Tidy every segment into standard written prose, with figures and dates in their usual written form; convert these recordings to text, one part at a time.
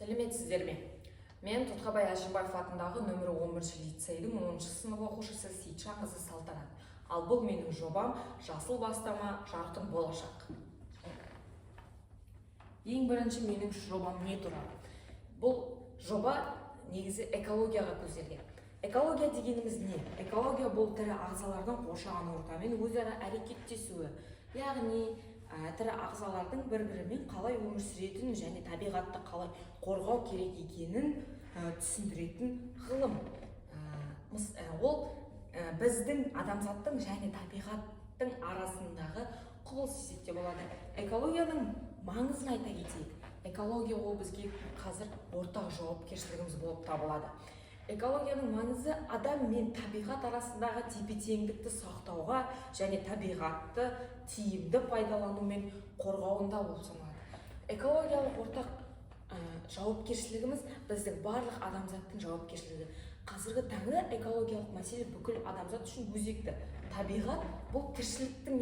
Сәлеметсіздер ме? Мен Тұтқабай Әшімбаев атындағы нөмірі 11-ші лицейдің 10-шы сынып оқушысы Сейітжан қызы Салтанат. Ал бұл менің жобам жасыл бастама, жарқын болашақ. Ең бірінші менің жобам не туралы? Бұл жоба негізі экологияға көзделген. Экология дегеніміз не? Экология бұл тірі ағзалардың қоршаған ортамен өзара әрекеттесуі. Яғни тірі ағзалардың бір-бірімен қалай өмір сүретінін және табиғатты қалай қорғау керек екенін түсіндіретін ғылым. Ол біздің адамзаттың және табиғаттың арасындағы құбылыс десек те болады. Экологияның маңызын айта кетейік. Экология ол бізге қазір ортақ жауапкершілігіміз болып табылады. Экологияның маңызы адам мен табиғат арасындағы тепе-теңдікті сақтауға және табиғатты тиімді пайдалану мен қорғауында болып саналады. Экологиялық ортақ жауапкершілігіміз біздің барлық адамзаттың жауапкершілігі. Қазіргі таңда экологиялық мәселе бүкіл адамзат үшін өзекті. Табиғат бұл тіршіліктің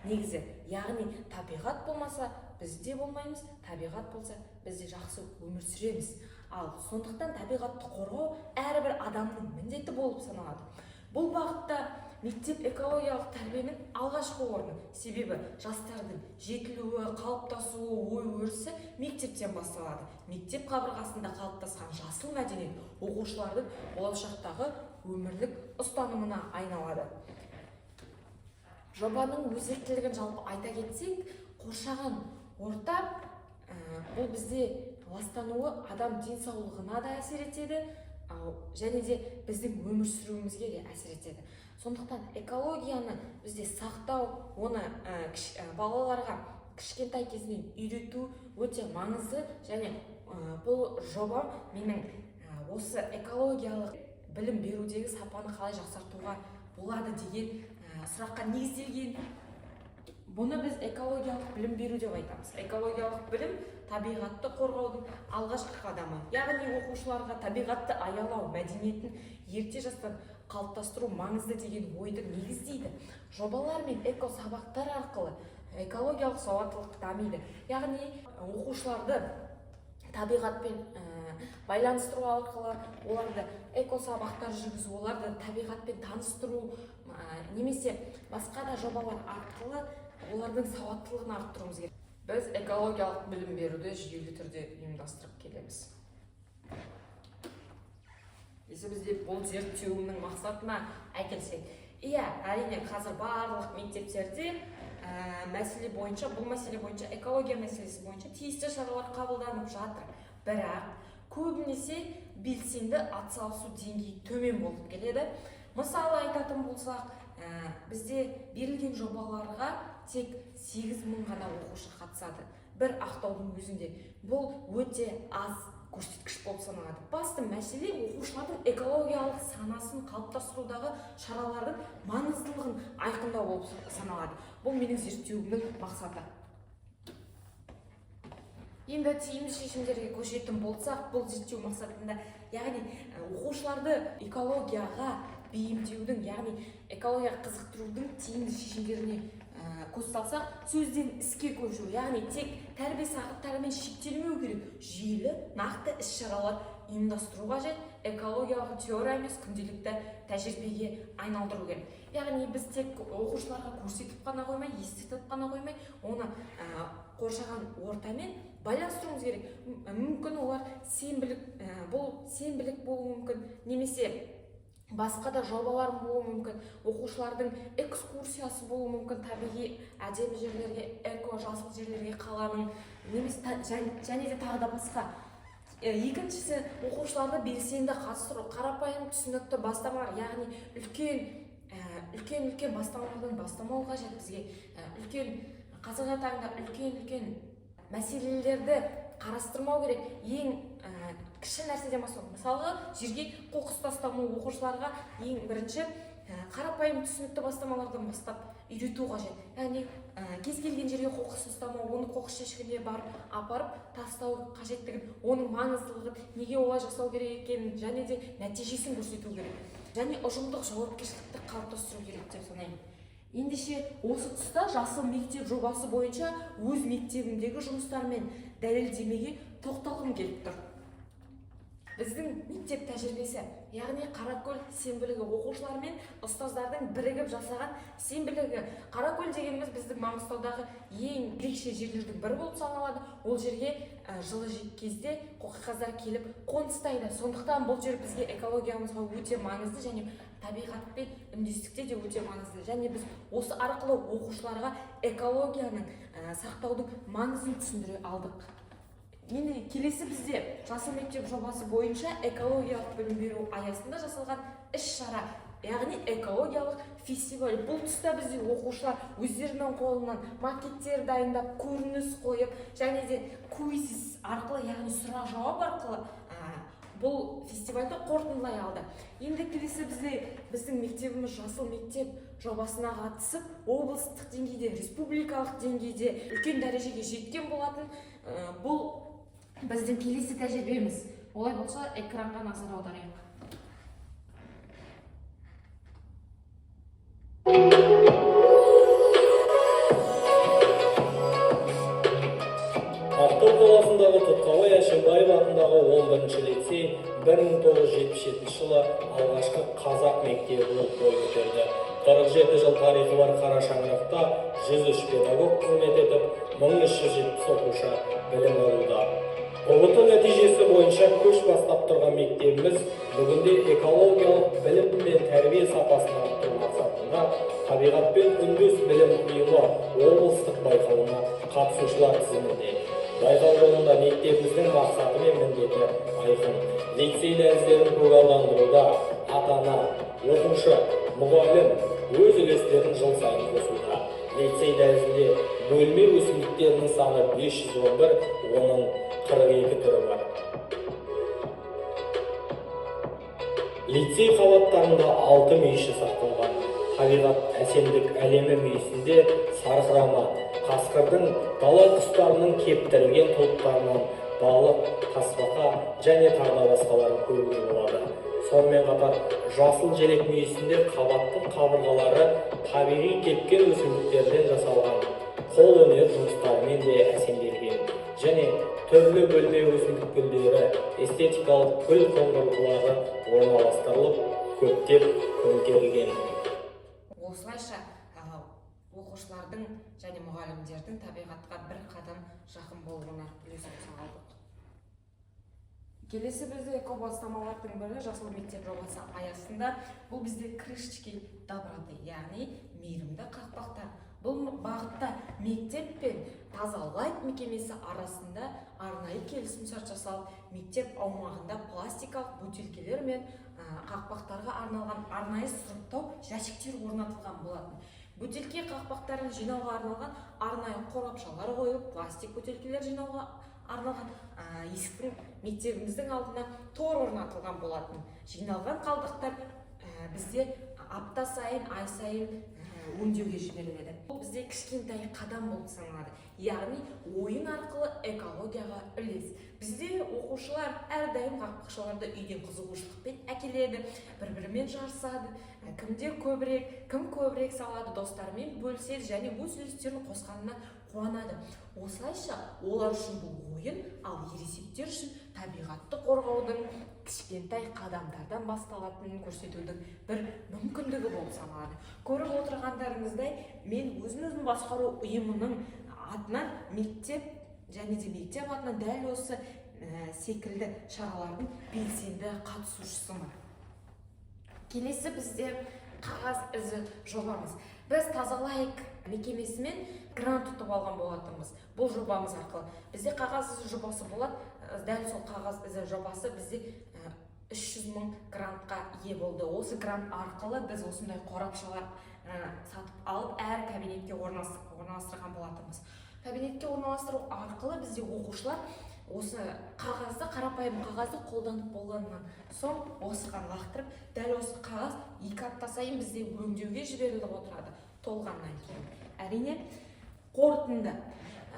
негізі. Яғни табиғат болмаса біз де болмаймыз, табиғат болса біз де жақсы өмір сүреміз. Ал сондықтан табиғатты қорғау әрбір адамның міндеті болып саналады. Бұл бағытта мектеп экологиялық тәрбиенің алғашқы орны. Себебі жастардың жетілуі, қалыптасуы, ой-өрісі мектептен басталады. Мектеп қабырғасында қалыптасқан жасыл мәдениет оқушылардың болашақтағы өмірлік ұстанымына айналады. Жобаның өзектілігін жалпы айта кетсек, қоршаған орта бұл бізде ластануы адам денсаулығына да әсер етеді, және де біздің өмір сүруімізге де әсер етеді. Сондықтан экологияны бізде сақтау, оны балаларға кішкентай кезінен үйрету өте маңызды, және бұл жоба менің осы экологиялық білім берудегі сапаны қалай жақсартуға болады деген сұраққа негізделген. Бұны біз экологиялық білім беру деп айтамыз. Экологиялық білім табиғатты қорғаудың алғашқы қадамы. Яғни оқушыларға табиғатты аялау мәдениетін ерте жастан қалыптастыру маңызды деген ойды негіздейді. Жобалар мен экосабақтар арқылы экологиялық сауаттылық дамиды. Яғни оқушыларды табиғатпен байланыстыру арқылы, оларды экосабақтар жүргізу, оларды табиғатпен таныстыру, немесе басқа да жобалар арқылы олардың сауаттылығын арттыруымыз керек. Біз экологиялық білім беруді жүйелі түрде ұйымдастырып келеміз. Бізде бұл зерттеуімнің мақсатына әкелсек, әрине қазір барлық мектептерде бұл мәселе бойынша, экология мәселесі бойынша тиісті шаралар қабылданып жатыр. Бірақ көбінесе белсенді атсалысу деңгейі төмен болып келеді. Мысалы айтатын болсақ, бізде берілген жобаларға тек 8.000 ғана оқушы қатысады. Бір Ақтаудың өзінде. Бұл өте аз көрсеткіш болып саналады. Басты мәселе оқушылардың экологиялық санасын қалыптастырудағы шаралардың маңыздылығын айқындау болып саналады. Бұл менің зерттеуімнің мақсаты. Енді тиімді шешімдерге көшетін болсақ, бұл зерттеу мақсатында, яғни оқушыларды экологияға бейімдеудің, яғни экологияға қызықтырудың тиімді шешімдеріне көз салсақ, сөзден іске көшу, яғни тек тәрбие сағаттарымен шектелмеу керек, жүйелі, нақты іс-шаралар ұйымдастыру қажет, экологиялық теория емес, күнделікті тәжірибеге айналдыру керек. Яғни біз тек оқушыларға көрсетіп қана қоймай, естітіп қана қоймай, оны қоршаған ортамен байланыстыруымыз керек. Мүмкін олар сенбілік болуы мүмкін, немесе басқа да жобалар болуы мүмкін, оқушылардың экскурсиясы болуы мүмкін, табиғи әдемі жерлерге, жасыл жерлерге қаланың, немесе және де тағы да басқа. Екіншісі, оқушыларды белсенді қатыстыру, қарапайым түсінікті бастамалар, яғни үлкен бастамалардан бастамау қажет бізге. Қазіргі таңда үлкен мәселелерді қарастырмау керек. Ең кіші нәрседен бастау. Мысалға, жерге қоқыс тастамау оқушыларға ең бірінші қарапайым түсінікті бастамалардан бастап үйрету қажет. Яғни кез келген жерге қоқыс тастамау, оны қоқыс жәшігіне апарып тастау қажеттігін, оның маңыздылығын, неге олай жасау керек екенін, және де нәтижесін көрсету керек. Және ұжымдық жауапкершілікті қалыптастыру керек деп санаймын. Ендеше осы тұста жасыл мектеп жобасы бойынша өз мектебімдегі жұмыстармен дәлелдемеге тоқталғым келіп тұр. Біздің мектеп тәжірибесі, яғни Қаракөл сенбілігі оқушылар мен ұстаздардың бірігіп жасаған сенбілігі. Қаракөл дегеніміз біздің Маңғыстаудағы ең ерекше жерлердің бірі болып саналады. Ол жерге жылы кезде қоқиқаздар келіп қоныстайды. Сондықтан бұл жер бізге экологиямызға өте маңызды және табиғатпен үндестікте де өте маңызды. Және біз осы арқылы оқушыларға экологияның сақтаудың маңызын түсіндіре алдық. Енді келесі бізде жасыл мектеп жобасы бойынша экологиялық білім беру аясында жасалған іс-шара, яғни экологиялық фестиваль. Бұл тұста бізде оқушылар өздерінің қолынан макеттер дайындап, көрініс қойып, және де квиз арқылы, яғни сұрақ жауап арқылы бұл фестивальді қорытындылай алды. Енді келесі біздің мектебіміз жасыл мектеп жобасына қатысып, облыстық деңгейде, республикалық деңгейде үлкен дәрежеге жеткен болатын. Бұл біздің келесі тәжірибеміз. Олай болса, экранға назар аударайық. Ақтау қаласындағы Тұтқабай Әшімбаев атындағы 11-ші лицей 1977 жылы алғашқы қазақ мектебі болып бой көтерді. 47 жыл тарихы бар қара шаңырақта 103 педагог қызмет етіп, 1370 оқушы білім алуда. ұбт нәтижесі бойынша көш бастап тұрған мектебіміз бүгінде экологиялық білім мен тәрбие сапасын арттыру мақсатында табиғатпен үндес білім ұйымы облыстық байқауына қатысушылар тізімінде. Байқау жолында мектебіміздің мақсаты мен міндеті айқын. Лицей дәрістерін көгалдандыруда ата-ана, оқушы, мұғалім өз үлестерін жыл сайын қосуда. Лицей дәрісінде бөлме өсімдіктерінің саны 511, оның 42 түрі бар. Лицей қабаттарында 6 мүйісі сақталған. Табиғат әсемдік әлемі мүйісінде сарқырама, қасқырдың, дала құстарының кептірілген тұлыптарынан балық, тасбақа және тағы басқаларын көруге болады. Сонымен қатар жасыл желек мүйісінде қабаттың қабырғалары табиғи кепкен өсімдіктерден жасалған, қол өнер жұмыстарымен де әсемделген және түрлі бөлме өсімдік гүлдері, эстетикалық гүл қондырғылары орналастырылып, көптеп көмкерілген. Осылайша оқушылардың және мұғалімдердің табиғатқа бір қадам жақын болуына үлес қоса алдық. Келесі бізде экобастамалардың бірі жасыл мектеп жобасы аясында бұл бізде крышечки доброты, яғни мейірімді қақпақтар. Бұл бағытта мектеп пен таза лайт мекемесі арасында арнайы келісімшарт жасалып, мектеп аумағында пластикалық бөтелкелер мен қақпақтарға арналған арнайы сұрыптау жәшіктер орнатылған болатын. Бөтелке қақпақтарын жинауға арналған арнайы қорапшалар қойылып, пластик бөтелкелер жинауға арналған есіктің мектебіміздің алдына тор орнатылған болатын. Жиналған қалдықтар бізде апта сайын, ай сайын өңдеуге жіберіледі. Бұл бізде кішкентай қадам болып саналады. Яғни ойын арқылы экологияға үлес. Бізде оқушылар әрдайым қақпақшаларды үйден қызығушылықпен әкеледі, бір-бірімен жарысады. Кімдер көбірек, кім көбірек салады, достарымен бөліседі және өз үлестерін қосқанына қуанады. Осылайша олар үшін бұл ойын, ал ересектер үшін табиғатты қорғаудың кішкентай қадамдардан басталатынын көрсетудің бір мүмкіндігі болып саналады. Көріп отырғандарыңыздай, мен өзін басқару ұйымының атынан мектеп және де мектеп атынан дәл осы секілді шаралардың белсенді қатысушысымын. Келесі бізде қағаз ізі жобамыз. Біз тазалайық мекемесімен грант ұтып алған болатынбыз. Бұл жобамыз арқылы бізде қағаз ізі жобасы болады. Дәл сол қағаз ізі жобасы бізде 300 мың грантқа ие болды. Осы грант арқылы біз осындай қорапшалар сатып алып, әр кабинетке орналастырған болатынбыз. Кабинетке орналастыру арқылы бізде оқушылар осы қағазды, қарапайым қағазды қолданып болғаннан соң осыған лақтырып, дәл осы қағаз 2 апта сайын бізде өңдеуге жіберіліп отырады толғаннан кейін. Әрине, қорытынды.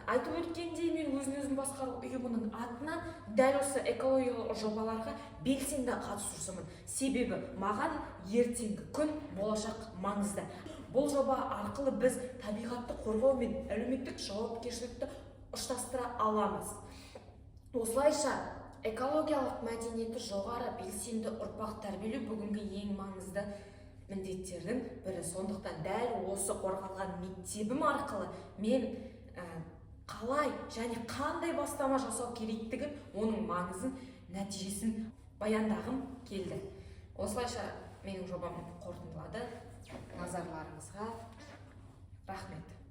Айтып өткендей, мен өзін басқару ұйымының атынан дәл осы экологиялық жобаларға белсенді қатысушымын. Себебі маған ертеңгі күн болашақ маңызды. Бұл жоба арқылы біз табиғатты қорғау мен әлеуметтік жауапкершілікті ұштастыра аламыз. Осылайша экологиялық мәдениеті жоғары белсенді ұрпақ тәрбиелеу бүгінгі ең маңызды міндеттердің бірі. Сондықтан дәл осы қорғалған мектебім арқылы мен қалай және қандай бастама жасау керектігін, оның маңызын, нәтижесін баяндағым келді. Осылайша менің жобам қорытындылады. Назарларыңызға рахмет.